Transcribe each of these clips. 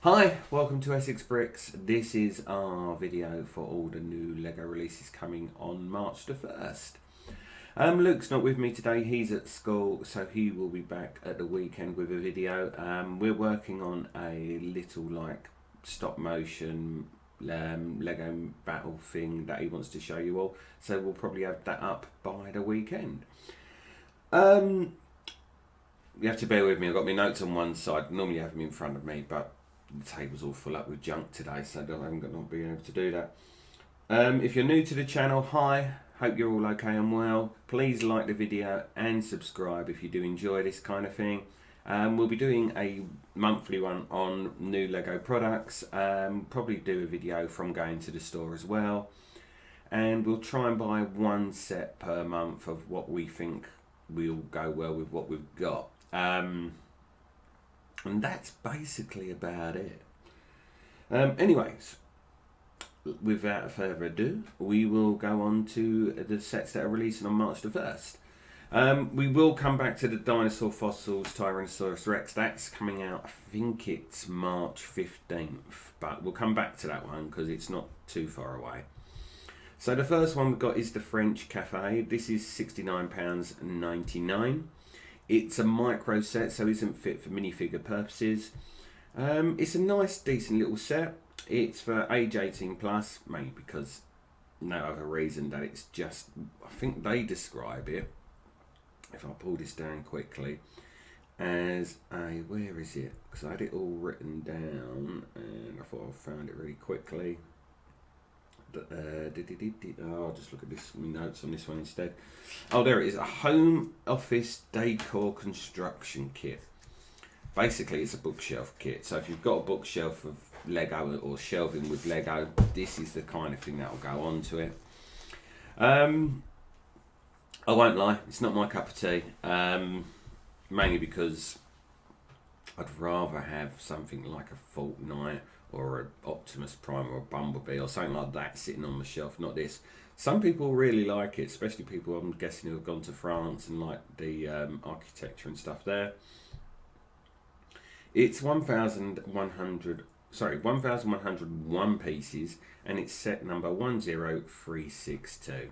Hi, welcome to Essex Bricks. This is our video for all the new Lego releases coming on March the 1st. Luke's not with me today, he's at school, so he will be back at the weekend with a video. We're working on a little like stop motion Lego battle thing that he wants to show you all, so we'll probably have that up by the weekend. You have to bear with me, I've got my notes on one side, normally I have them in front of me, but the table's all full up with junk today, so I haven't got not being able to do that. If you're new to the channel, hi, hope you're all okay and well. Please like the video and subscribe if you do enjoy this kind of thing. We'll be doing a monthly one on new Lego products, probably do a video from going to the store as well, and we'll try and buy one set per month of what we think will go well with what we've got. And that's basically about it. Anyways, without further ado, we will go on to the sets that are releasing on March the 1st. We will come back to the Dinosaur Fossils Tyrannosaurus Rex. That's coming out, I think it's March 15th, but we'll come back to that one because it's not too far away. So the first one we've got is the French Cafe. This is £69.99. It's a micro set, so isn't fit for minifigure purposes. It's a nice, decent little set. It's for age 18 plus, mainly because no other reason that it's just, I think they describe it, if I pull this down quickly, as a, where is it? Because I had it all written down and I thought I found it really quickly. I'll just look at this, my notes on this one instead. Oh, there it is, a home office decor construction kit. Basically, it's a bookshelf kit. So if you've got a bookshelf of Lego or shelving with Lego, this is the kind of thing that will go onto it. I won't lie, it's not my cup of tea. Mainly because I'd rather have something like a Fortnite or an Optimus Prime or a Bumblebee or something like that sitting on the shelf, not this. Some people really like it, especially people I'm guessing who have gone to France and like the architecture and stuff there. It's 1,101 pieces and it's set number 10362.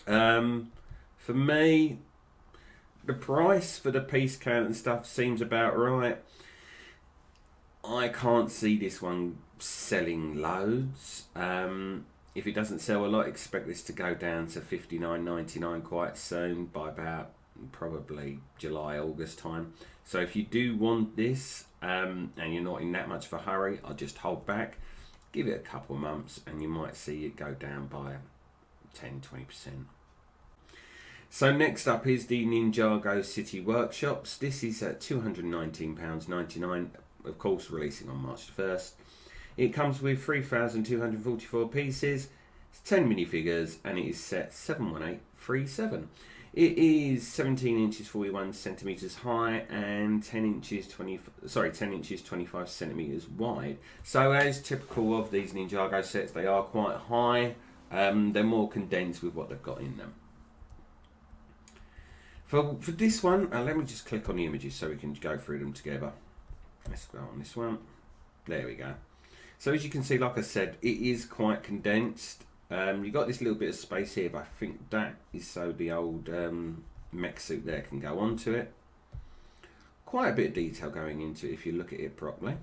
For me, the price for the piece count and stuff seems about right. I can't see this one selling loads. If it doesn't sell a lot, expect this to go down to $59.99 quite soon, by about probably July, August time. So if you do want this and you're not in that much of a hurry, I'll just hold back. Give it a couple of months and you might see it go down by 10-20%. So next up is the Ninjago City workshops. This is at £219.99. Of course, releasing on March the 1st. It comes with 3,244 pieces, it's 10 minifigures, and it is set 71837. It is 17 inches 41 centimeters high and 10 inches 25 centimeters wide. So as typical of these Ninjago sets, they are quite high. They're more condensed with what they've got in them. For this one, let me just click on the images so we can go through them together. Let's go on this one. There we go. So as you can see, like I said, it is quite condensed. You got this little bit of space here, but I think that is so the old mech suit there can go onto it. Quite a bit of detail going into it if you look at it properly.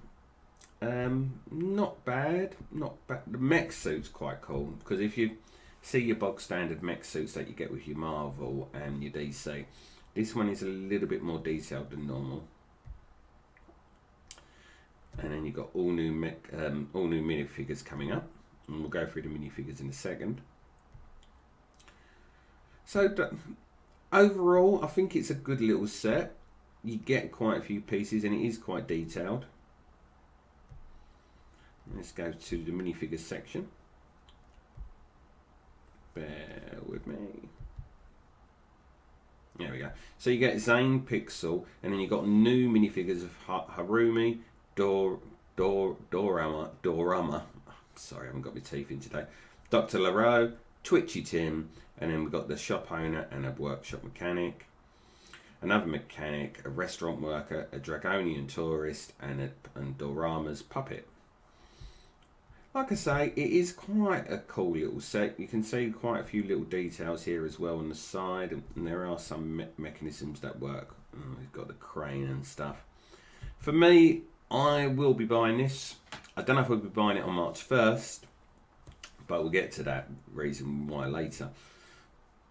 Not bad, not bad. The mech suit's quite cool because if you see your bog standard mech suits that you get with your Marvel and your DC, this one is a little bit more detailed than normal. And then you've got all new minifigures coming up, and we'll go through the minifigures in a second. So overall, I think it's a good little set. You get quite a few pieces, and it is quite detailed. Let's go to the minifigure section. Bear with me. There we go. So you get Zane Pixel, and then you've got new minifigures of Harumi, Dorama. Sorry, I haven't got my teeth in today. Dr. LaRoe, Twitchy Tim, and then we've got the shop owner and a workshop mechanic. another mechanic, a restaurant worker, a Dragonian tourist, and Dorama's puppet. Like I say, it is quite a cool little set. You can see quite a few little details here as well on the side, and there are some mechanisms that work. We've got the crane and stuff. For me, I will be buying this. I don't know if we'll be buying it on March 1st, but we'll get to that reason why later.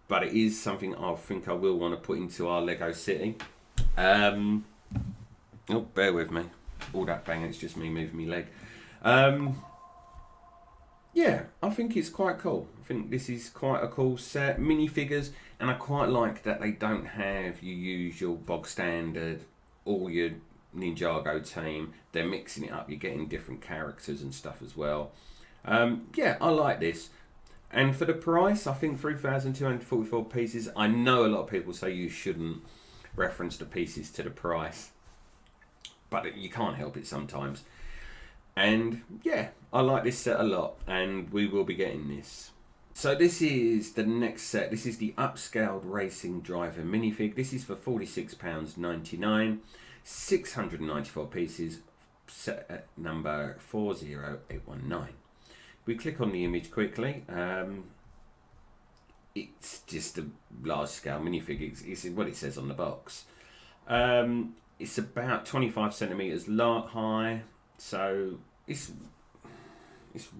But it is something I think I will want to put into our Lego City. Oh, bear with me. All that bang, it's just me moving my leg. Yeah, I think it's quite cool. I think this is quite a cool set. Minifigures, and I quite like that they don't have your usual bog standard, all your Ninjago team. They're mixing it up. You're getting different characters and stuff as well. Yeah, I like this. And for the price, I think 3,244 pieces. I know a lot of people say you shouldn't reference the pieces to the price, but you can't help it sometimes. And yeah, I like this set a lot, and we will be getting this. So this is the next set. This is the Upscaled Racing Driver minifig. This is for £46.99, 694 pieces, set at number 40819. We click on the image quickly. It's just a large scale minifig. It's what it says on the box. It's about 25 centimeters high. So it's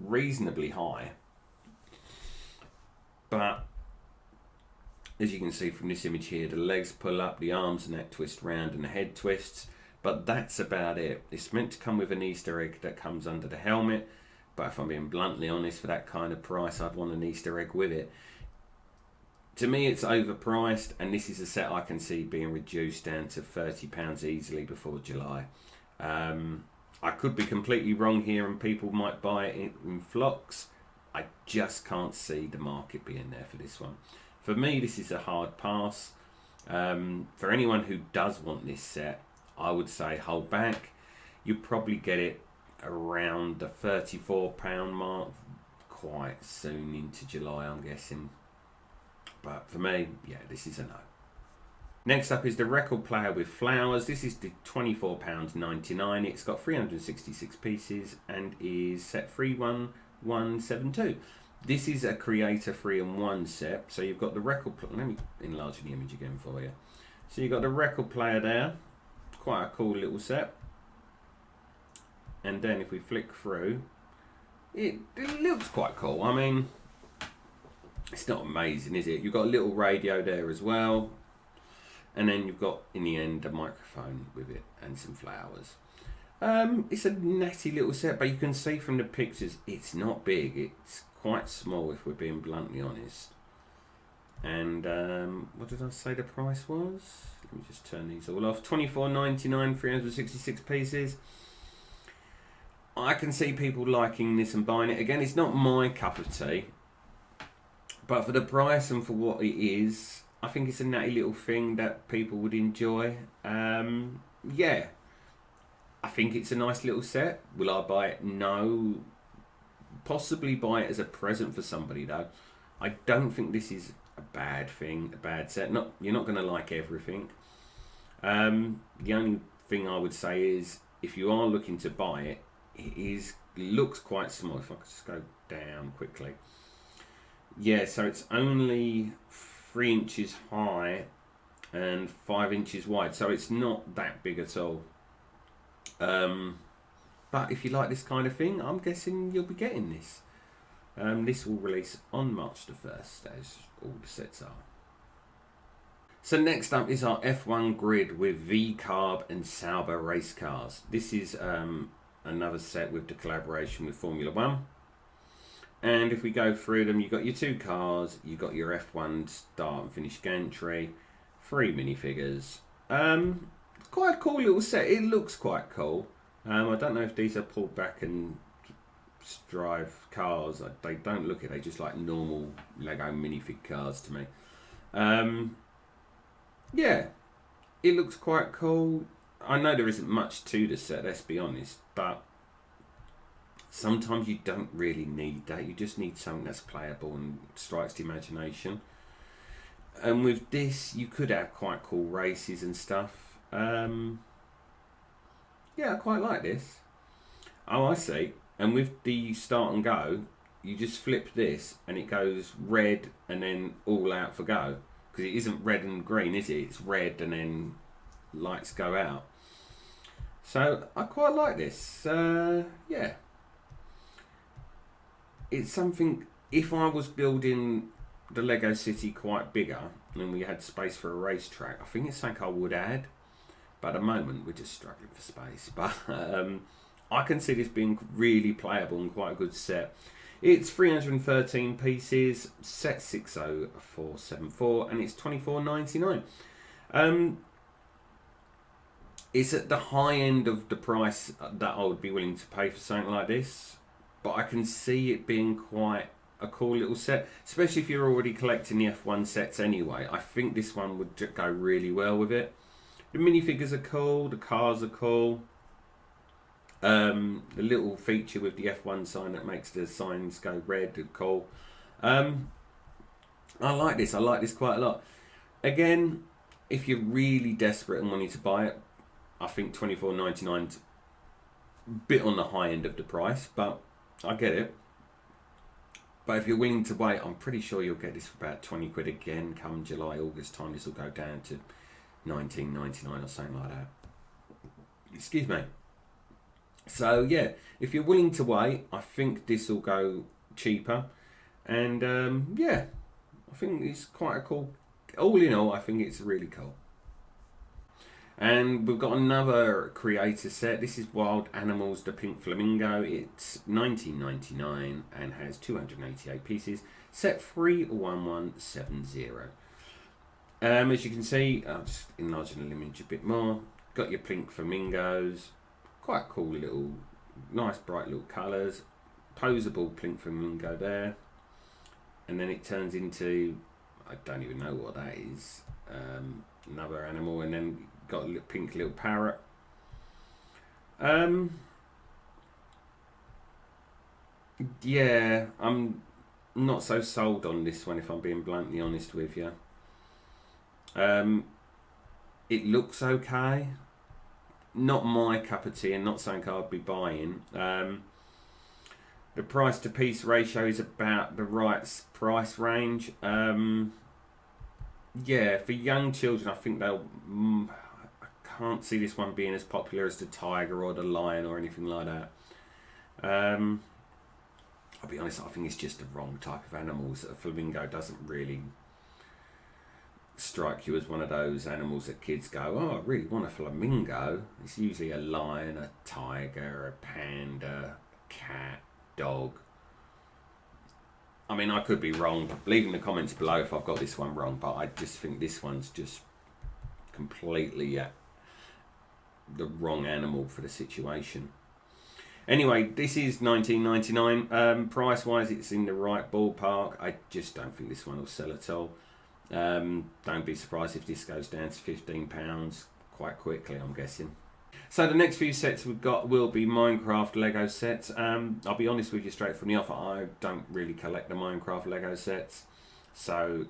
reasonably high, but as you can see from this image here, the legs pull up, the arms and neck twist round, and the head twists, but that's about it. It's meant to come with an Easter egg that comes under the helmet, but if I'm being bluntly honest, for that kind of price, I'd want an Easter egg with it. To me, it's overpriced, and this is a set I can see being reduced down to £30 easily before July. I could be completely wrong here and people might buy it in flocks. I just can't see the market being there for this one. For me, this is a hard pass. For anyone who does want this set, I would say hold back. You probably get it around the £34 mark quite soon into July, I'm guessing. But for me, yeah, this is a no. Next up is the record player with flowers. This is the £24.99. It's got 366 pieces and is set 31172. This is a creator 3-in-1 set. So you've got the record player. Let me enlarge the image again for you. So you've got the record player there. Quite a cool little set. And then if we flick through, it looks quite cool. I mean, it's not amazing, is it? You've got a little radio there as well. And then you've got, in the end, a microphone with it and some flowers. It's a natty little set, but you can see from the pictures, it's not big. It's quite small, if we're being bluntly honest. And what did I say the price was? Let me just turn these all off. £24.99, 366 pieces. I can see people liking this and buying it. Again, it's not my cup of tea. But for the price and for what it is, I think it's a natty little thing that people would enjoy. Yeah, I think it's a nice little set. Will I buy it? No. Possibly buy it as a present for somebody though. I don't think this is a bad thing, a bad set. You're not going to like everything. The only thing I would say is if you are looking to buy it, it looks quite small. If I could just go down quickly. Yeah, so it's only 3 inches high and 5 inches wide, so it's not that big at all. But if you like this kind of thing, I'm guessing you'll be getting this. This will release on March the 1st, as all the sets are. So next up is our F1 grid with V-Carb and Sauber race cars. This is another set with the collaboration with Formula 1. And if we go through them, you've got your 2 cars, you've got your F1 start and finish gantry, 3 minifigures. Quite a cool little set. It looks quite cool. I don't know if these are pulled back and drive cars. They don't look it. They just like normal Lego minifig cars to me. Yeah, it looks quite cool. I know there isn't much to the set, let's be honest, but sometimes you don't really need that. You just need something that's playable and strikes the imagination. And with this, you could have quite cool races and stuff. Yeah, I quite like this. Oh, I see. And with the start and go, you just flip this and it goes red and then all out for go. Because it isn't red and green, is it? It's red and then lights go out. So I quite like this. Yeah. It's something, if I was building the Lego City quite bigger and we had space for a racetrack, I think it's something I would add. But at the moment, we're just struggling for space. But I can see this being really playable and quite a good set. It's 313 pieces, set 60474, and it's $24.99. It's at the high end of the price that I would be willing to pay for something like this, but I can see it being quite a cool little set, especially if you're already collecting the F1 sets anyway. I think this one would go really well with it. The minifigures are cool, the cars are cool. The little feature with the F1 sign that makes the signs go red and cool. I like this. I like this quite a lot. Again, if you're really desperate and wanting to buy it, I think $24.99's a bit on the high end of the price, but I get it. But if you're willing to wait, I'm pretty sure you'll get this for about 20 quid again come July, August time. This will go down to $19.99 or something like that. Excuse me. So yeah, if you're willing to wait, I think this will go cheaper. And yeah, I think it's quite a cool, all in all, I think it's really cool. And we've got another creator set. This is Wild Animals, the Pink Flamingo. It's $19.99 and has 288 pieces. Set 31170. As you can see, I'll just enlarging the image a bit more. Got your pink flamingos. Quite cool little, nice bright little colours. Posable pink flamingo there. And then it turns into, I don't even know what that is. Another animal, and then got a little pink little parrot. Yeah, I'm not so sold on this one if I'm being bluntly honest with you. It looks okay. Not my cup of tea and not something I'd be buying. The price to piece ratio is about the right price range. Yeah, for young children, I think they'll. I can't see this one being as popular as the tiger or the lion or anything like that. I'll be honest, I think it's just the wrong type of animals. A flamingo doesn't really strike you as one of those animals that kids go, oh, I really want a flamingo. It's usually a lion, a tiger, a panda, a cat, dog. I mean, I could be wrong. Leave in the comments below if I've got this one wrong, but I just think this one's just completely the wrong animal for the situation. Anyway, this is $19.99. Price-wise, it's in the right ballpark. I just don't think this one will sell at all. Don't be surprised if this goes down to £15 quite quickly, I'm guessing. So the next few sets we've got will be Minecraft Lego sets. I'll be honest with you straight from the off, I don't really collect the Minecraft Lego sets. So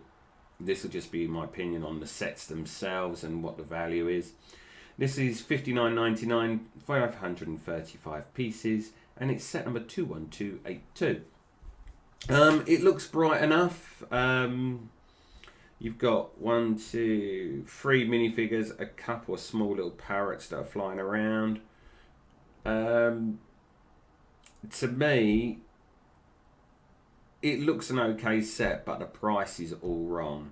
this will just be my opinion on the sets themselves and what the value is. This is $59.99, 535 pieces, and it's set number 21282. It looks bright enough. You've got 1, 2, 3 minifigures, a couple of small little parrots that are flying around. To me, it looks an okay set, but the price is all wrong.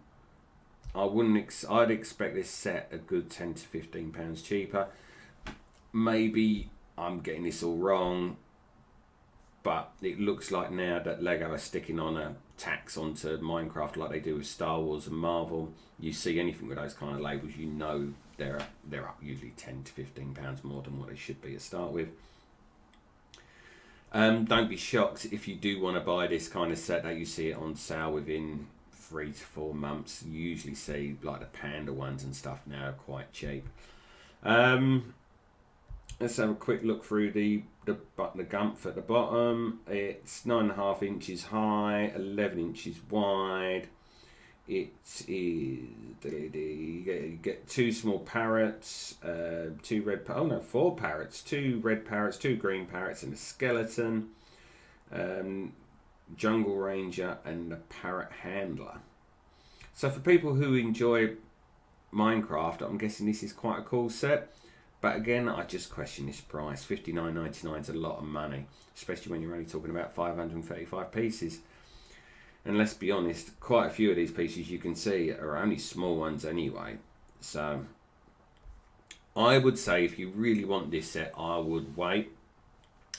I'd expect this set a good £10 to £15 cheaper. Maybe I'm getting this all wrong, but it looks like now that Lego are sticking on a tax onto Minecraft like they do with Star Wars and Marvel. You see anything with those kind of labels, you know they're up usually £10 to £15 more than what they should be to start with. Don't be shocked if you do want to buy this kind of set that you see it on sale within 3 to 4 months. You usually see like the panda ones and stuff now are quite cheap. Let's have a quick look through the gumph at the bottom. It's 9.5 inches high, 11 inches wide. It is, you get 2 small parrots, 2 red, oh no, 4 parrots, 2 red parrots, 2 green parrots, and a skeleton, jungle ranger, and a parrot handler. So for people who enjoy Minecraft, I'm guessing this is quite a cool set. But again, I just question this price. $59.99 is a lot of money, especially when you're only talking about 535 pieces. And let's be honest, quite a few of these pieces you can see are only small ones anyway. So I would say if you really want this set, I would wait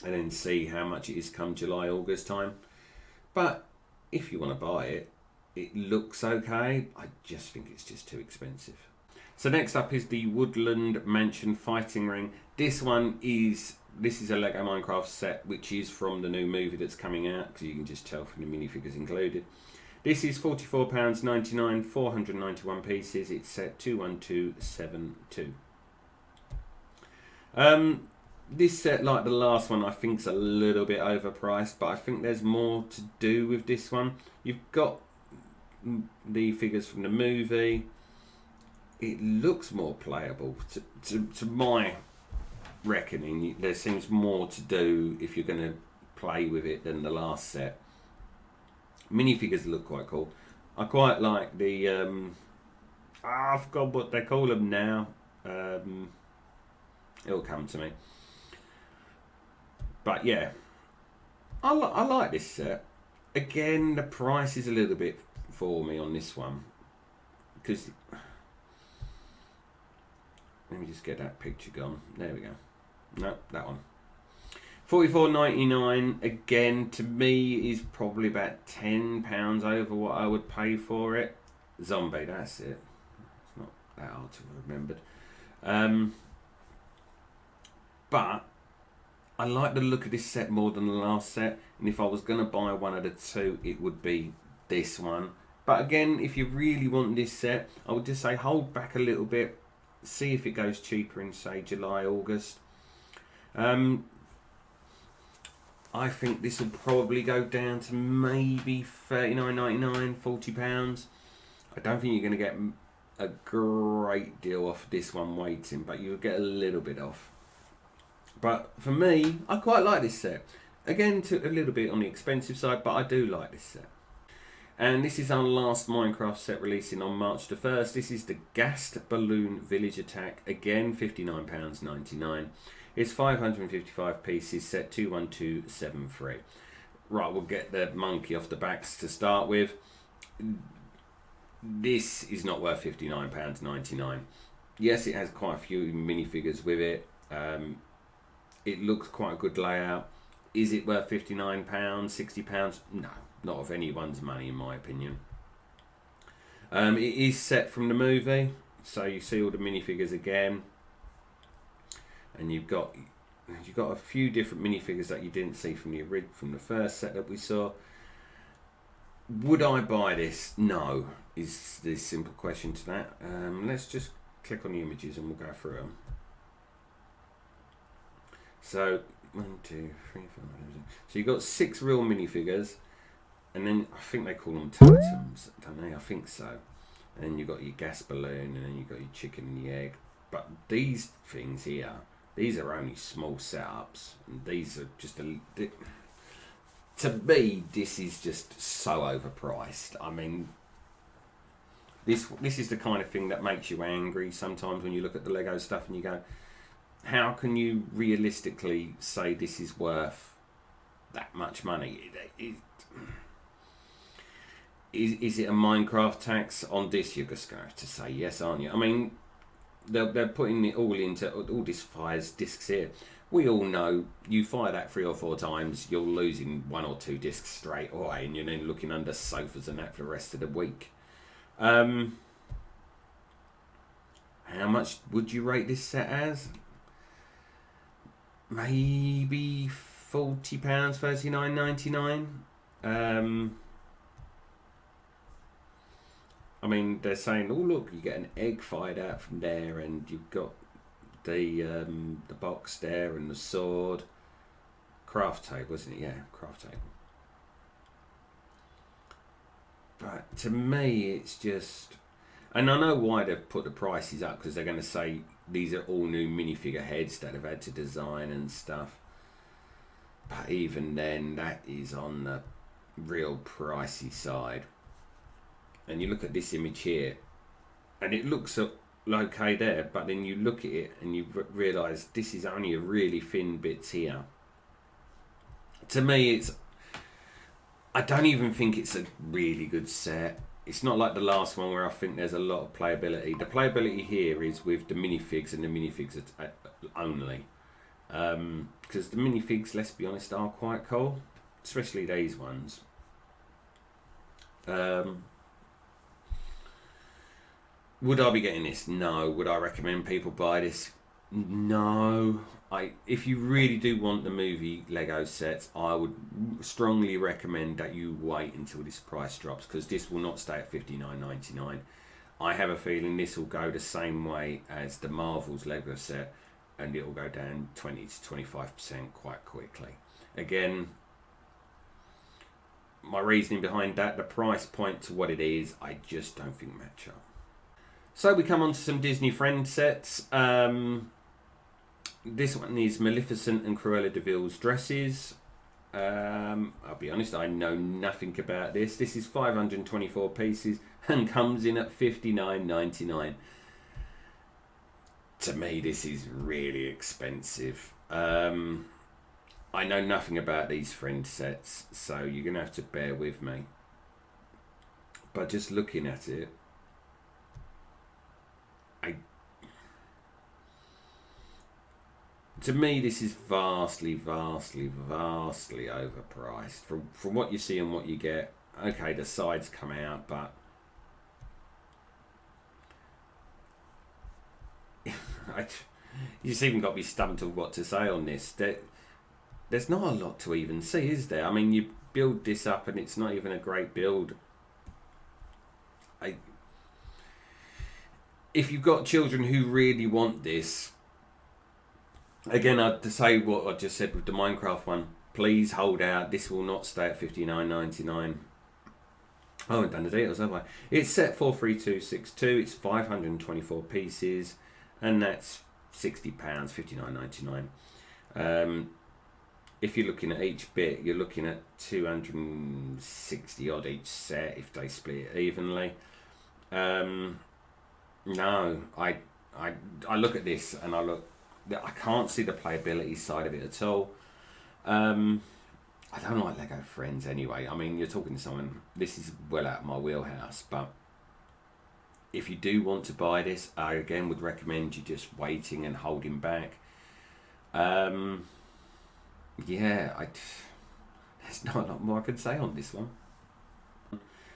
and then see how much it is come July, August time. But if you want to buy it, it looks okay. I just think it's just too expensive. So next up is the Woodland Mansion Fighting Ring. This is a Lego Minecraft set, which is from the new movie that's coming out, because you can just tell from the minifigures included. This is £44.99, 491 pieces. It's set 21272. This set, like the last one, I think is a little bit overpriced, but I think there's more to do with this one. You've got the figures from the movie. It looks more playable to my reckoning. There seems more to do if you're going to play with it than the last set. Minifigures look quite cool. I quite like the I forgot what they call them now. It'll come to me. But yeah, I like this set. Again, the price is a little bit for me on this one, because let me just get that picture gone. There we go. No, that one. $44.99 again to me is probably about £10 over what I would pay for it. Zombie, that's it. It's not that hard to remember. But I like the look of this set more than the last set, and if I was going to buy one of the two, it would be this one. But again, if you really want this set, I would just say hold back a little bit, see if it goes cheaper in, say, July, August. I think this will probably go down to maybe $39.99, £40. I don't think you're going to get a great deal off this one waiting, but you'll get a little bit off. But for me, I quite like this set. Again, a little bit on the expensive side, but I do like this set. And this is our last Minecraft set releasing on March the 1st. This is the Gassed Balloon Village Attack. Again, £59.99. It's 555 pieces, set 21273. Right, we'll get the monkey off the backs to start with. This is not worth £59.99. Yes, it has quite a few minifigures with it. It looks quite a good layout. Is it worth £59, £60? No, not of anyone's money in my opinion. It is set from the movie, so you see all the minifigures again. And you've got a few different minifigures that you didn't see from the first set that we saw. Would I buy this? No, is the simple question to that. Let's just click on the images and we'll go through them. So 1, 2, 3, 4. So you've got 6 real minifigures, and then I think they call them totems, don't they? I think so. And then you've got your gas balloon, and then you've got your chicken and the egg. But these things here, these are only small setups, and these are just to me, this is just so overpriced. I mean, this is the kind of thing that makes you angry sometimes when you look at the Lego stuff and you go, how can you realistically say this is worth that much money? Is it a Minecraft tax on this? You're just going to have to say yes, aren't you? I mean, they're putting it all into all this fires discs here. We all know you fire that 3 or 4 times, you're losing 1 or 2 discs straight away, and you're then looking under sofas and that for the rest of the week. How much would you rate this set as? Maybe £40, $39.99. I mean, they're saying, oh look, you get an egg fired out from there, and you've got the box there and the sword. Craft table, isn't it? Yeah, craft table. But to me, it's just... And I know why they've put the prices up, because they're going to say these are all new minifigure heads that have had to design and stuff. But even then, that is on the real pricey side. And you look at this image here, and it looks okay there, but then you look at it and you realise this is only a really thin bits here. To me, I don't even think it's a really good set. It's not like the last one where I think there's a lot of playability. The playability here is with the minifigs and the minifigs only. Because the minifigs, let's be honest, are quite cool. Especially these ones. Would I be getting this? No. Would I recommend people buy this? No. If you really do want the movie Lego sets, I would strongly recommend that you wait until this price drops, because this will not stay at $59.99. I have a feeling this will go the same way as the Marvel's Lego set, and it will go down 20 to 25% quite quickly. Again, my reasoning behind that, the price point to what it is, I just don't think match up. So we come on to some Disney Friend sets. This one is Maleficent and Cruella de Vil's dresses. I'll be honest, I know nothing about this. This is 524 pieces and comes in at $59.99. To me, this is really expensive. I know nothing about these Friend sets, so you're going to have to bear with me. But just looking at it, to me, this is vastly overpriced. From what you see and what you get, okay, the sides come out, but you just even got me stumped of what to say on this. There's not a lot to even see, is there? I mean, you build this up and it's not even a great build. If you've got children who really want this, again, I'd say what I just said with the Minecraft one. Please hold out. This will not stay at $59.99. I haven't done the details, have I? It's set 43262. It's 524 pieces, and that's £60, $59.99. If you're looking at each bit, you're looking at 260 odd each set if they split it evenly. No, I look at this and I can't see the playability side of it at all. I don't like Lego Friends anyway. I mean, you're talking to someone, this is well out of my wheelhouse, but if you do want to buy this, I again would recommend you just waiting and holding back. Yeah, there's not a lot more I can say on this one.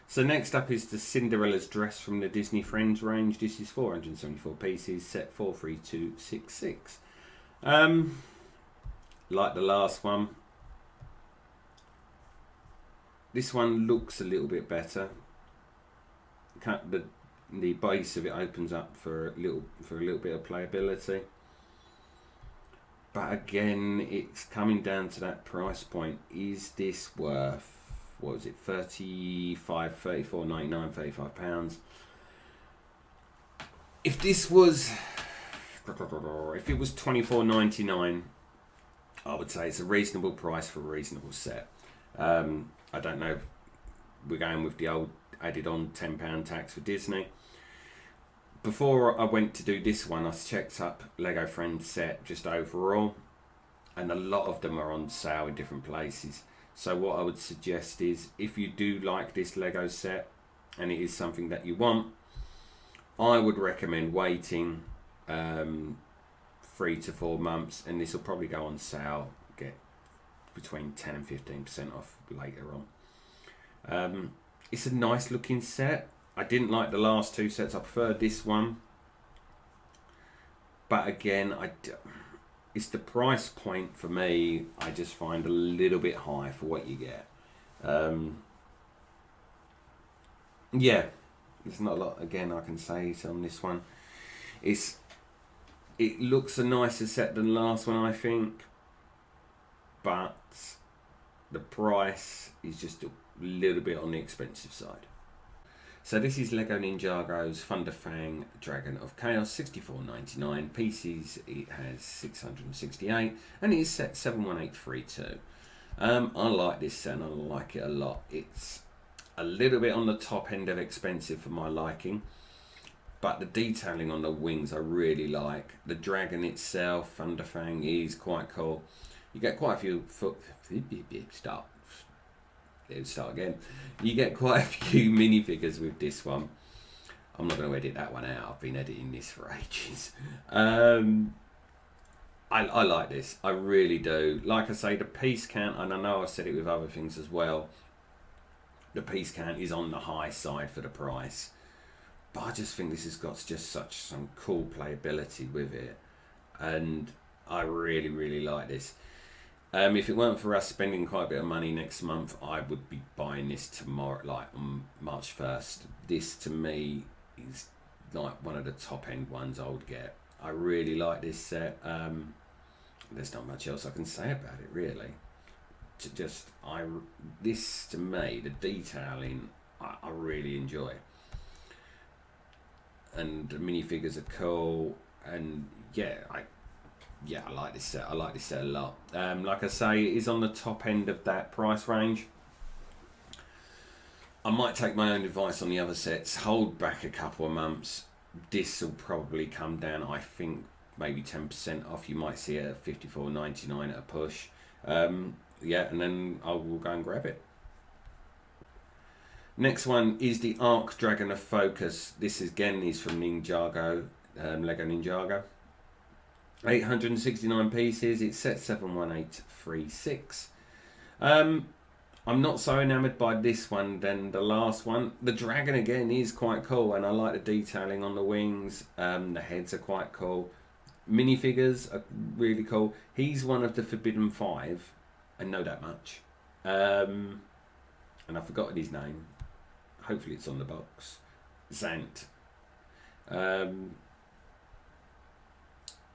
So next up is the Cinderella's dress from the Disney Friends range. This is 474 pieces, set 43266. Like the last one, this one looks a little bit better. The base of it opens up for a little bit of playability. But again, it's coming down to that price point. Is this worth, what was it, £35 if this was, if it was £24.99, I would say it's a reasonable price for a reasonable set. I don't know if we're going with the old added on £10 tax for Disney. Before I went to do this one, I checked up Lego Friends set just overall, and a lot of them are on sale in different places. So what I would suggest is, if you do like this Lego set and it is something that you want, I would recommend waiting 3 to 4 months, and this will probably go on sale, get between 10 and 15% off later on. It's a nice looking set. I didn't like the last two sets, I preferred this one. But again, it's the price point for me, I just find a little bit high for what you get. Yeah, there's not a lot again I can say on this one. It looks a nicer set than the last one, I think, but the price is just a little bit on the expensive side. So this is Lego Ninjago's Thunderfang Dragon of Chaos, $64.99. Pieces it has 668 and it is set 71832. I like this set and I like it a lot. It's a little bit on the top end of expensive for my liking, but the detailing on the wings I really like. The dragon itself, Thunderfang, is quite cool. You get quite a few start again. You get quite a few minifigures with this one. I'm not going to edit that one out. I've been editing this for ages. I like this. I really do. Like I say, the piece count, and I know I've said it with other things as well, the piece count is on the high side for the price. But I just think this has got just such some cool playability with it. And I really, really like this. If it weren't for us spending quite a bit of money next month, I would be buying this tomorrow, like on March 1st. This to me is like one of the top end ones I would get. I really like this set. There's not much else I can say about it really. This to me, the detailing, I really enjoy. And the minifigures are cool, and I like this set. I like this set a lot. Like I say, it is on the top end of that price range. I might take my own advice on the other sets. Hold back a couple of months. This will probably come down, I think, maybe 10% off. You might see it at $54.99 at a push. And then I will go and grab it. Next one is the Arc Dragon of Focus. This again is from Ninjago, Lego Ninjago. 869 pieces. It's set 71836. I'm not so enamoured by this one than the last one. The dragon again is quite cool, and I like the detailing on the wings. The heads are quite cool. Minifigures are really cool. He's one of the Forbidden Five. I know that much. And I've forgotten his name. Hopefully it's on the box. Zant.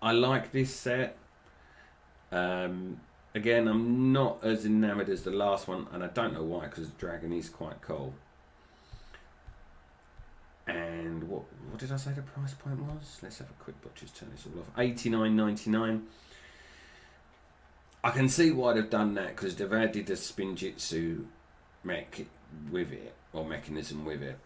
I like this set. Again, I'm not as enamoured as the last one, and I don't know why, because the dragon is quite cool. And what did I say the price point was? Let's have a quick look, just turn this all off. $89.99. I can see why they've done that, because they've added a Spinjitzu mech with it, or mechanism with it.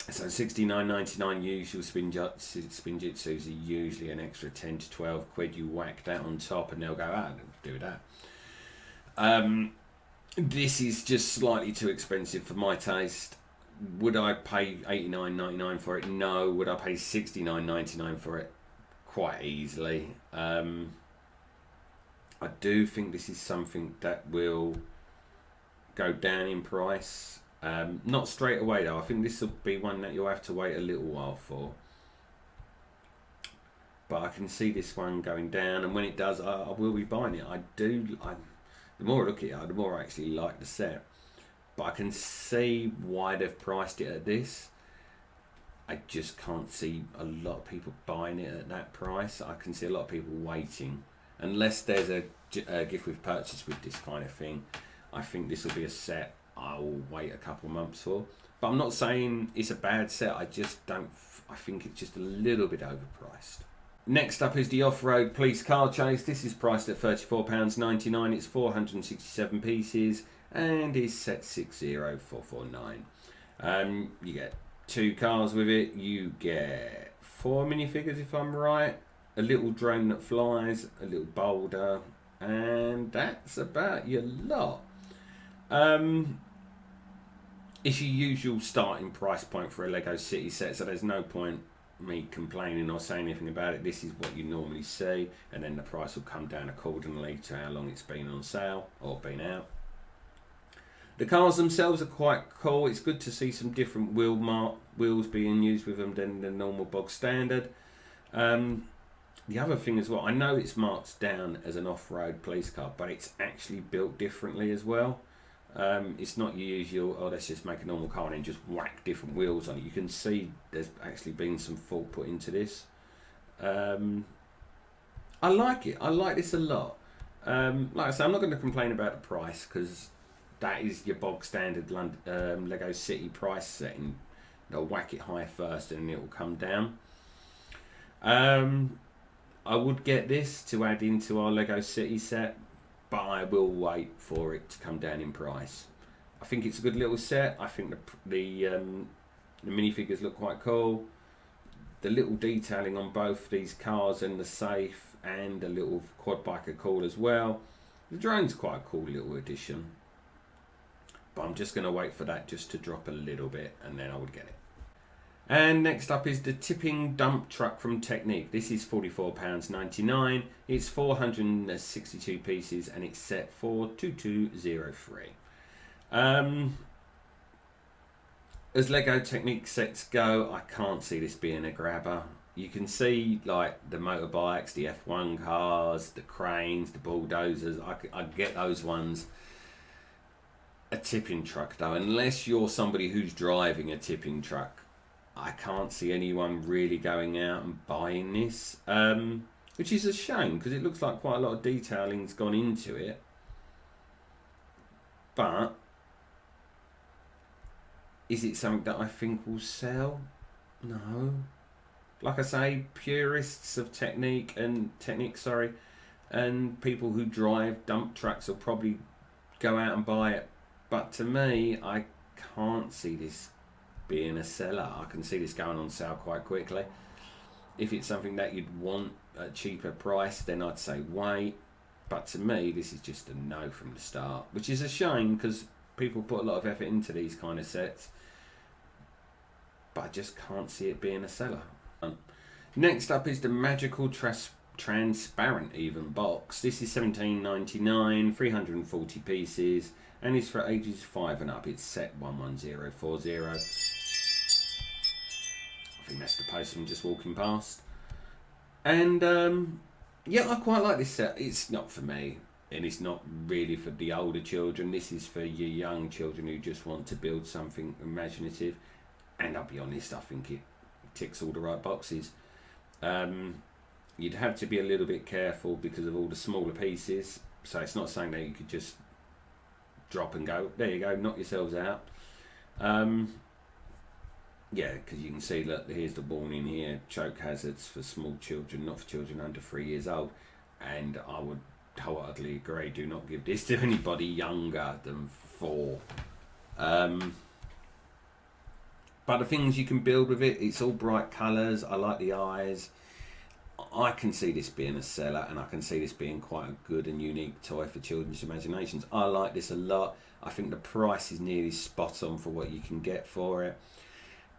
So $69.99 usual Spinjitzus are usually an extra 10 to 12 quid. You whack that on top and they'll go out and do that. This is just slightly too expensive for my taste. Would I pay $89.99 for it? No. Would I pay $69.99 for it? Quite easily. I do think this is something that will go down in price. Not straight away though. I think this will be one that you'll have to wait a little while for. But I can see this one going down, and when it does, I will be buying it. The more I look at it, the more I actually like the set. But I can see why they've priced it at this. I just can't see a lot of people buying it at that price. I can see a lot of people waiting. Unless there's a gift with purchase with this kind of thing, I think this will be a set I'll wait a couple of months for. But I'm not saying it's a bad set. I think it's just a little bit overpriced. Next up is the Off-Road Police Car Chase. This is priced at £34.99. It's 467 pieces and is set 60449. You get 2 cars with it. You get 4 minifigures if I'm right. A little drone that flies, a little boulder, and that's about your lot. It's your usual starting price point for a Lego City set, so there's no point me complaining or saying anything about it. This is what you normally see, and then the price will come down accordingly to how long it's been on sale or been out. The cars themselves are quite cool. It's good to see some different wheels being used with them than the normal bog standard. The other thing as well, I know it's marked down as an off-road police car, but it's actually built differently as well. It's not your usual, let's just make a normal car and then just whack different wheels on it. You can see there's actually been some thought put into this. I like it. I like this a lot. Like I say, I'm not going to complain about the price, because that is your bog standard Lego City price setting. They'll whack it high first and then it will come down. I would get this to add into our Lego City set, but I will wait for it to come down in price. I think it's a good little set. I think the minifigures look quite cool. The little detailing on both these cars and the safe and the little quad bike are cool as well. The drone's quite a cool little addition. But I'm just going to wait for that just to drop a little bit and then I would get it. And next up is the tipping dump truck from Technic. This is £44.99. It's 462 pieces and it's set for 2203. As Lego Technic sets go, I can't see this being a grabber. You can see like the motorbikes, the F1 cars, the cranes, the bulldozers. I get those ones. A tipping truck though, unless you're somebody who's driving a tipping truck, I can't see anyone really going out and buying this, which is a shame because it looks like quite a lot of detailing's gone into it. But is it something that I think will sell? No. Like I say, purists of Technic, and people who drive dump trucks will probably go out and buy it. But to me, I can't see this being a seller. I can see this going on sale quite quickly. If it's something that you'd want at a cheaper price, then I'd say wait. But to me, this is just a no from the start, which is a shame because people put a lot of effort into these kind of sets. But I just can't see it being a seller. Next up is the magical transparent even box. This is £17.99, 340 pieces, and it's for ages 5 and up. It's set 11040. I think that's the postman just walking past. And yeah, I quite like this set. It's not for me, and it's not really for the older children. This is for your young children who just want to build something imaginative. And I'll be honest, I think it ticks all the right boxes. You'd have to be a little bit careful because of all the smaller pieces. So it's not saying that you could just drop and go, there you go, knock yourselves out. Yeah, because you can see, look, here's the warning here, choke hazards for small children, not for children under 3 years old. And I would wholeheartedly agree, do not give this to anybody younger than 4. But the things you can build with it, it's all bright colours. I like the eyes. I can see this being a seller, and I can see this being quite a good and unique toy for children's imaginations. I like this a lot. I think the price is nearly spot on for what you can get for it.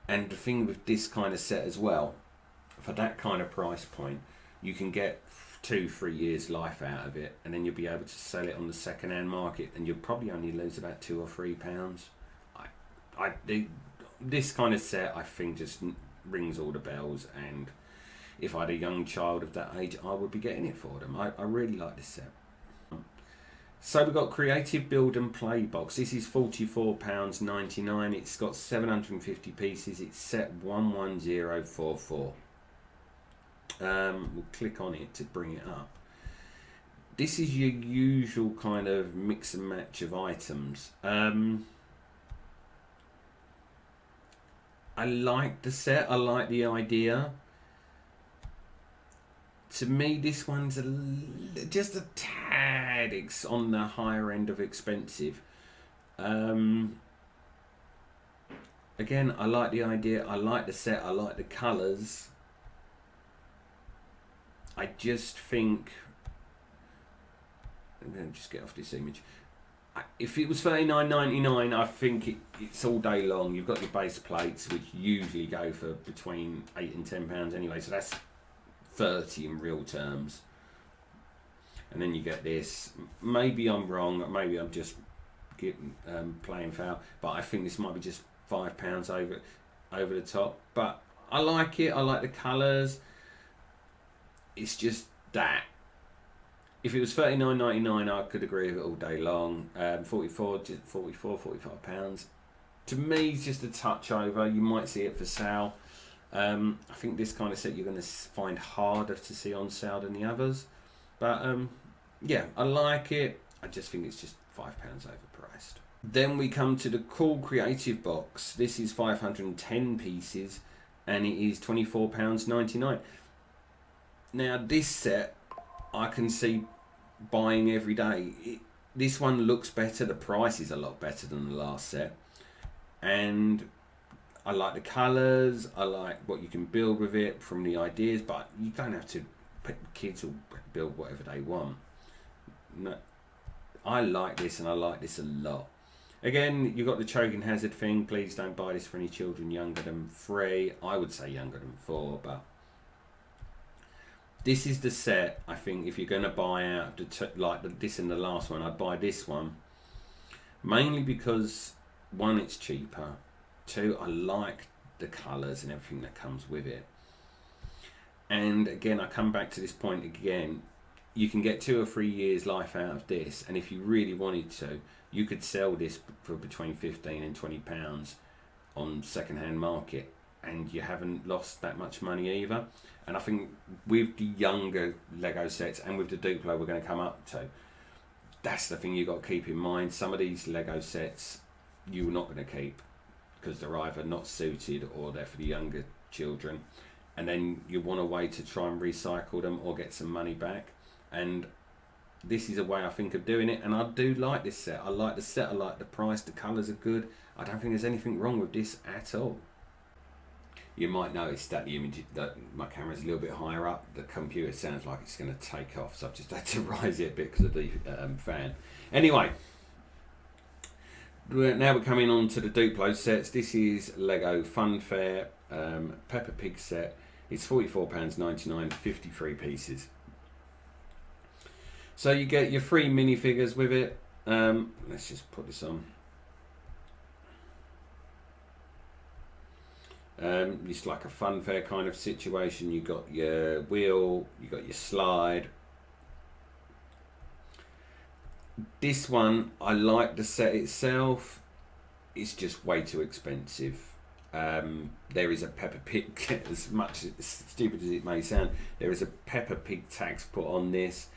And the thing with this kind of set as well, for that kind of price point, you can get 2-3 years life out of it, and then you'll be able to sell it on the second-hand market, and you'll probably only lose about £2 or £3. This kind of set, I think, just rings all the bells, and if I had a young child of that age, I would be getting it for them. I really like this set. So we've got Creative Build and Play box. This is £44.99. It's got 750 pieces. It's set 11044. We'll click on it to bring it up. This is your usual kind of mix and match of items. I like the set, I like the idea. To me, this one's just a tad on the higher end of expensive. Again, I like the idea, I like the set, I like the colours. I just think, I'm going to just get off this image. If it was $39.99, I think it's all day long. You've got your base plates, which usually go for between £8 and £10 anyway, so that's 30 in real terms. And then you get this. Maybe I'm wrong. Maybe I'm just playing foul. But I think this might be just £5 over the top. But I like it. I like the colours. It's just that. If it was £39.99, I could agree with it all day long. 45 pounds. To me, it's just a touch over. You might see it for sale. I think this kind of set you're going to find harder to see on sale than the others. But yeah, I like it. I just think it's just £5 overpriced. Then we come to the Cool Creative Box. This is 510 pieces and it is £24.99. Now this set I can see buying every day. This one looks better, the price is a lot better than the last set, and I like the colours, I like what you can build with it from the ideas, but you don't have to, kids will build whatever they want. No, I like this and I like this a lot. Again, you've got the choking hazard thing. Please don't buy this for any children younger than 3. I would say younger than 4, but this is the set, I think, if you're going to buy out this and the last one, I'd buy this one. Mainly because, 1, it's cheaper. 2, I like the colours and everything that comes with it. And again, I come back to this point again. You can get 2 or 3 years life out of this, and if you really wanted to, you could sell this for between £15 and £20 on second-hand market, and you haven't lost that much money either. And I think with the younger Lego sets and with the Duplo we're going to come up to, that's the thing you've got to keep in mind. Some of these Lego sets you're not going to keep because they're either not suited or they're for the younger children, and then you want a way to try and recycle them or get some money back. And this is a way I think of doing it, and I do like this set. I like the set, I like the price, the colours are good. I don't think there's anything wrong with this at all. You might notice that the image, that my camera's a little bit higher up. The computer sounds like it's going to take off, so I've just had to rise it a bit because of the fan. Anyway, now we're coming on to the Duplo sets. This is Lego Funfair Peppa Pig set. It's £44.99, 53 pieces. So you get your 3 minifigures with it. Let's just put this on. It's like a funfair kind of situation. You got your wheel, you got your slide. This one, I like the set itself. It's just way too expensive. There is a Peppa Pig, as much as stupid as it may sound, there is a Peppa Pig tax put on this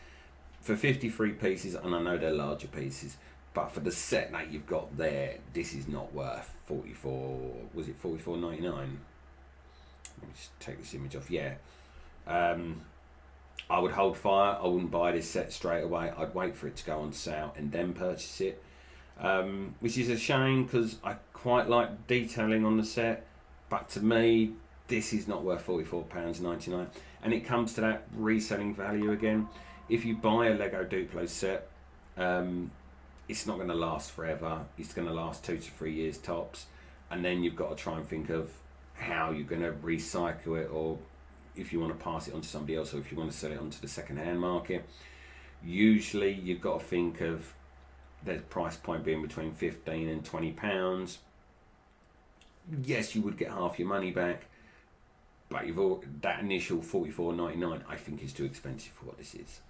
for 53 pieces, and I know they're larger pieces. But for the set that you've got there, this is not worth 44. Was it 44.99? Let me just take this image off. Yeah, I would hold fire. I wouldn't buy this set straight away. I'd wait for it to go on sale and then purchase it, which is a shame because I quite like detailing on the set. But to me, this is not worth £44.99, and it comes to that reselling value again. If you buy a Lego Duplo set, it's not going to last forever. It's going to last 2 to 3 years tops, and then you've got to try and think of how you're going to recycle it, or if you want to pass it on to somebody else, or if you want to sell it onto the second-hand market. Usually you've got to think of the price point being between £15 and £20. Yes, you would get half your money back, but that initial £44.99 I think is too expensive for what this is.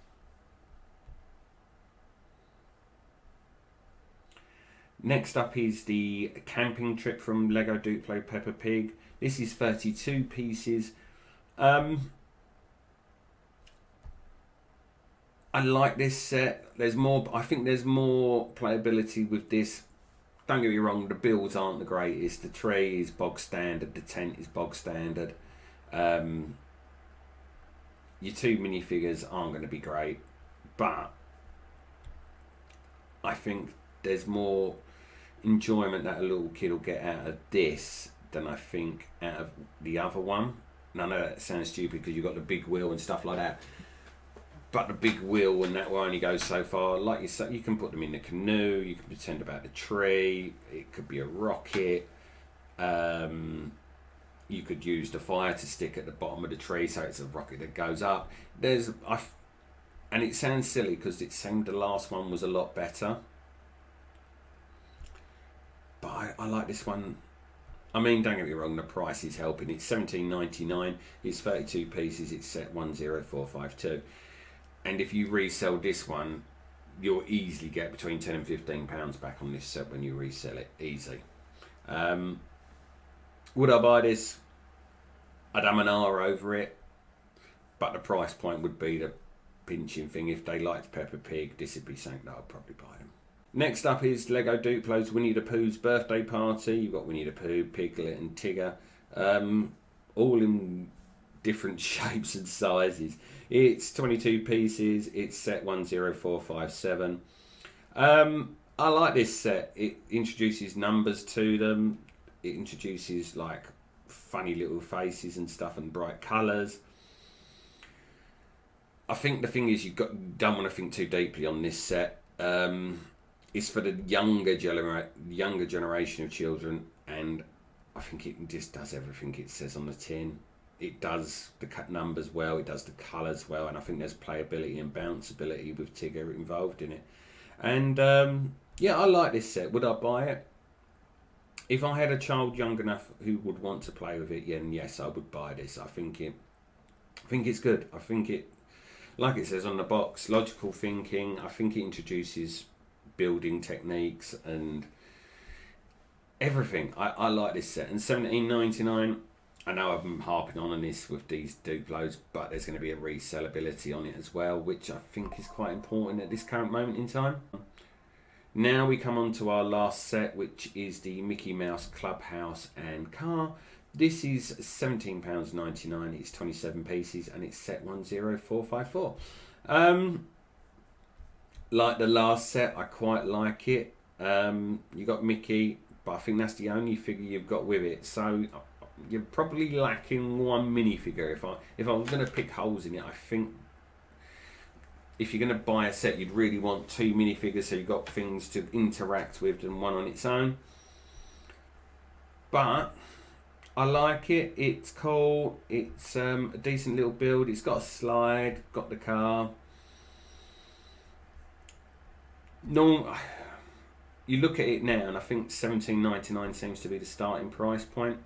Next up is the camping trip from Lego Duplo Peppa Pig. This is 32 pieces. I like this set. I think there's more playability with this. Don't get me wrong, the builds aren't the greatest. The tree is bog standard, the tent is bog standard. Your 2 minifigures aren't going to be great, but I think there's more enjoyment that a little kid will get out of this than I think out of the other one. And I know that sounds stupid because you've got the big wheel and stuff like that, but the big wheel and that will only go so far. Like you said, you can put them in the canoe, you can pretend about the tree, it could be a rocket, you could use the fire to stick at the bottom of the tree so it's a rocket that goes up. And it sounds silly because it seemed the last one was a lot better, but I like this one. I mean, don't get me wrong, the price is helping. It's $17.99, it's 32 pieces, it's set 10452. And if you resell this one, you'll easily get between £10 and £15 back on this set when you resell it, easy. Would I buy this? I'd have an R over it, but the price point would be the pinching thing. If they liked Peppa Pig, this would be something that I'd probably buy them. Next up is Lego Duplo's Winnie the Pooh's birthday party. You've got Winnie the Pooh, Piglet and Tigger, all in different shapes and sizes. It's 22 pieces. It's set 10457. I like this set. It introduces numbers to them. It introduces like funny little faces and stuff and bright colours. I think the thing is don't want to think too deeply on this set. It's for the younger generation of children, and I think it just does everything it says on the tin. It does the numbers well, it does the colours well, and I think there's playability and bounceability with Tigger involved in it. And yeah, I like this set. Would I buy it? If I had a child young enough who would want to play with it, then yes, I would buy this. I think it's good. I think it, like it says on the box, logical thinking. I think it introduces building techniques and everything. I like this set. And $17.99. I know I've been harping on this with these Duplos, but there's going to be a resellability on it as well, which I think is quite important at this current moment in time. Now we come on to our last set, which is the Mickey Mouse Clubhouse and Car. This is £17.99. It's 27 pieces and it's set 10454. Like the last set, I quite like it. You got Mickey, but I think that's the only figure you've got with it. So you're probably lacking one minifigure. If I was going to pick holes in it, I think if you're going to buy a set, you'd really want two minifigures so you've got things to interact with and one on its own. But I like it. It's cool. It's a decent little build. It's got a slide, got the car. No, you look at it now and I think $17.99 seems to be the starting price point.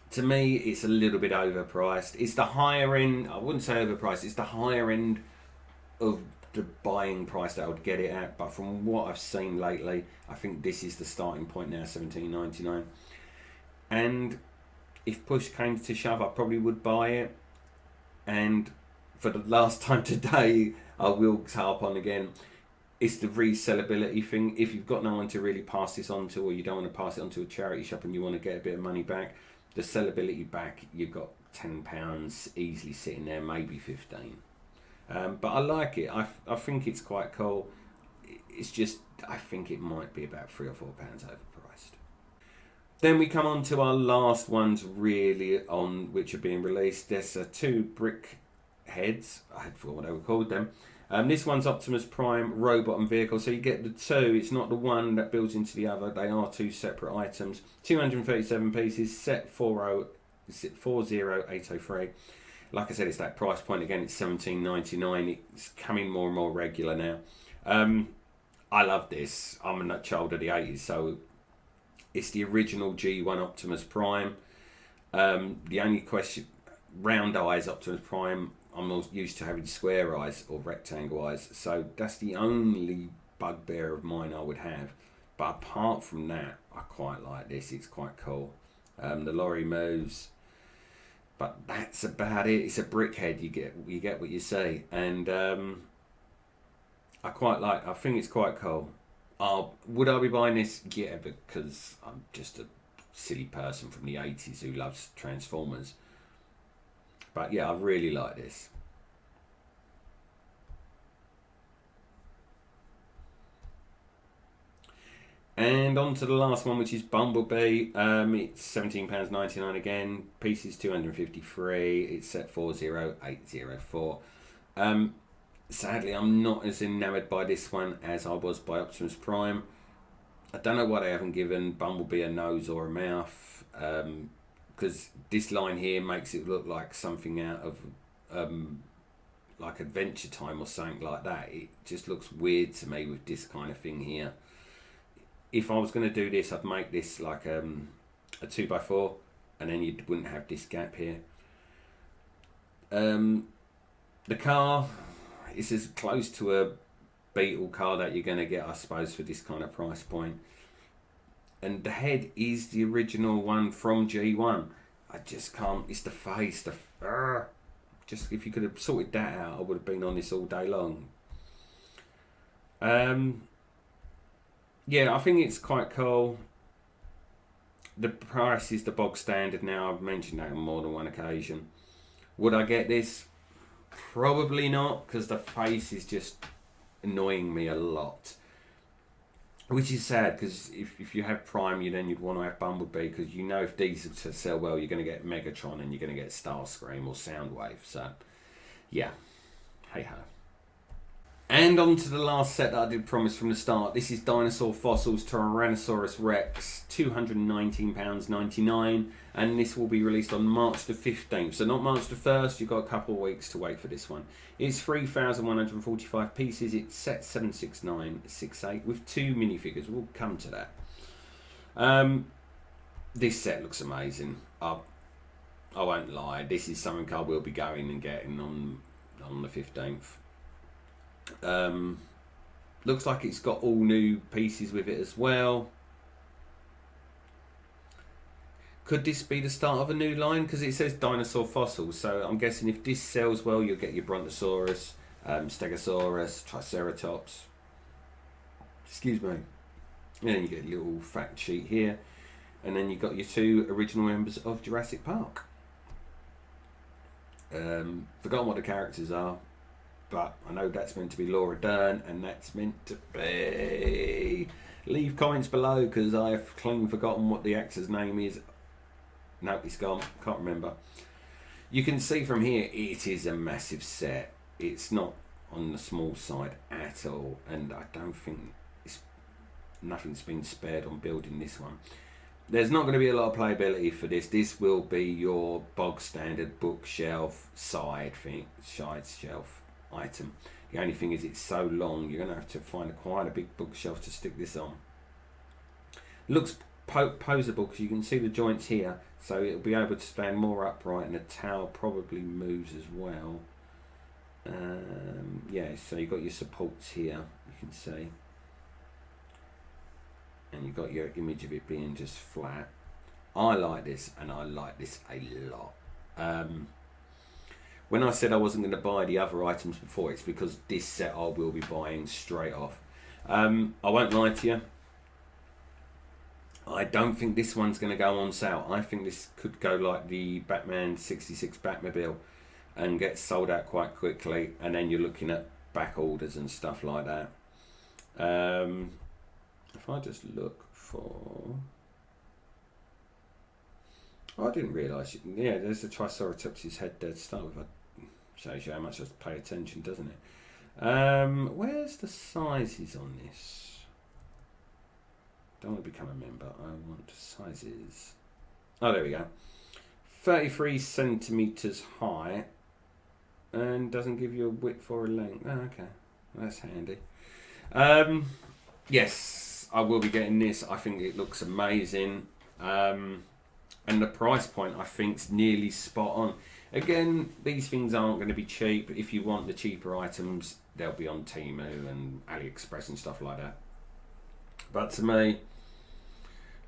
To me, it's a little bit overpriced. It's the higher end. I wouldn't say overpriced. It's the higher end of the buying price that I would get it at. But from what I've seen lately, I think this is the starting point now, $17.99. And if push came to shove, I probably would buy it. And for the last time today, I will harp on again. It's the resellability thing. If you've got no one to really pass this on to, or you don't want to pass it on to a charity shop and you want to get a bit of money back, the sellability back, you've got £10 easily sitting there, maybe 15. But I like it. I think it's quite cool. It's just, I think it might be about £3 or £4 overpriced. Then we come on to our last ones really on which are being released. There's two Brickheadz. I had forgotten what they were called then. This one's Optimus Prime, robot and vehicle. So you get the two. It's not the one that builds into the other. They are two separate items. 237 pieces, set 40803. Like I said, it's that price point again. It's $17.99. It's coming more and more regular now. I love this. I'm a child of the 80s, so it's the original G1 Optimus Prime. The only question, round eyes Optimus Prime. I'm used to having square eyes or rectangle eyes, so that's the only bugbear of mine I would have. But apart from that, I quite like this. It's quite cool. The lorry moves, but that's about it. It's a Brickhead. You get what you see, and I quite like. I think it's quite cool. Would I be buying this? Yeah, because I'm just a silly person from the 80s who loves Transformers. But yeah, I really like this. And on to the last one, which is Bumblebee. It's £17.99 again. Pieces 253. It's set 40804. Sadly, I'm not as enamoured by this one as I was by Optimus Prime. I don't know why they haven't given Bumblebee a nose or a mouth. Because this line here makes it look like something out of like Adventure Time or something like that. It just looks weird to me with this kind of thing here. If I was going to do this, I'd make this like a 2x4, and then you wouldn't have this gap here. The car is as close to a Beetle car that you're going to get, I suppose, for this kind of price point. And the head is the original one from G1. I just can't. It's the face. Just if you could have sorted that out, I would have been on this all day long. Yeah, I think it's quite cool. The price is the bog standard now. I've mentioned that on more than one occasion. Would I get this? Probably not, because the face is just annoying me a lot. Which is sad, because if you have Prime, you'd want to have Bumblebee, because you know if these sell well, you're going to get Megatron and you're going to get Starscream or Soundwave. So, yeah. Hey ho. And on to the last set that I did promise from the start. This is Dinosaur Fossils Tyrannosaurus Rex, £219.99, and this will be released on March the 15th. So not March the 1st, you've got a couple of weeks to wait for this one. It's 3,145 pieces, it's set 76968 with 2 minifigures. We'll come to that. This set looks amazing. I won't lie, this is something I will be going and getting on the 15th. Looks like it's got all new pieces with it as well. Could this be the start of a new line? Because it says Dinosaur Fossils, so I'm guessing if this sells well, you'll get your Brontosaurus, Stegosaurus, Triceratops. Excuse me. And then you get a little fact sheet here. And then you've got your 2 original members of Jurassic Park. Forgotten what the characters are, but I know that's meant to be Laura Dern, and that's meant to be... Leave comments below, because I've clean forgotten what the actor's name is. No, it's gone. Can't remember. You can see from here, it is a massive set. It's not on the small side at all, and I don't think nothing's been spared on building this one. There's not going to be a lot of playability for this. This will be your bog standard bookshelf side shelf item. The only thing is it's so long, you're going to have to find quite a big bookshelf to stick this on. Looks posable because you can see the joints here, so it'll be able to stand more upright, and the towel probably moves as well. Yeah, so you've got your supports here, you can see, and you've got your image of it being just flat. I like this, and I like this a lot. When I said I wasn't going to buy the other items before, it's because this set I will be buying straight off. I won't lie to you, I don't think this one's going to go on sale. I think this could go like the Batman 66 Batmobile and get sold out quite quickly, and then you're looking at back orders and stuff like that. If I just look for... I didn't realise... Yeah, there's the Triceratops' head there to start with. Shows you how much I pay attention, doesn't it? Where's the sizes on this? Don't want to become a member. I want sizes. Oh, there we go. 33 centimetres high, and doesn't give you a width or a length. Oh, okay, that's handy. Yes, I will be getting this. I think it looks amazing, and the price point I think is nearly spot on. Again, these things aren't going to be cheap. If you want the cheaper items, they'll be on Temu and AliExpress and stuff like that. But to me,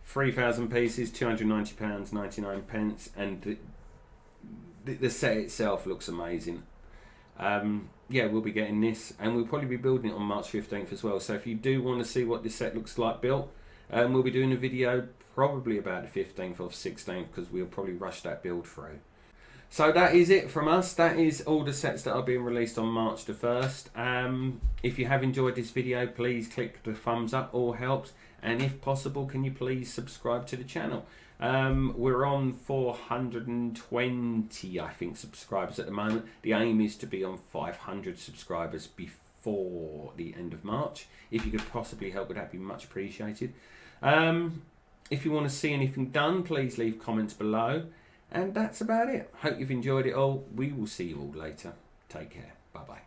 3,000 pieces, £290.99, and the set itself looks amazing. Yeah, we'll be getting this, and we'll probably be building it on March 15th as well. So if you do want to see what this set looks like built, we'll be doing a video probably about the 15th or 16th, because we'll probably rush that build through. So that is it from us. That is all the sets that are being released on March the 1st. If you have enjoyed this video, please click the thumbs up, all helps. And if possible, can you please subscribe to the channel? We're on 420, I think, subscribers at the moment. The aim is to be on 500 subscribers before the end of March. If you could possibly help with that, be much appreciated. If you want to see anything done, please leave comments below. And that's about it. Hope you've enjoyed it all. We will see you all later. Take care. Bye-bye.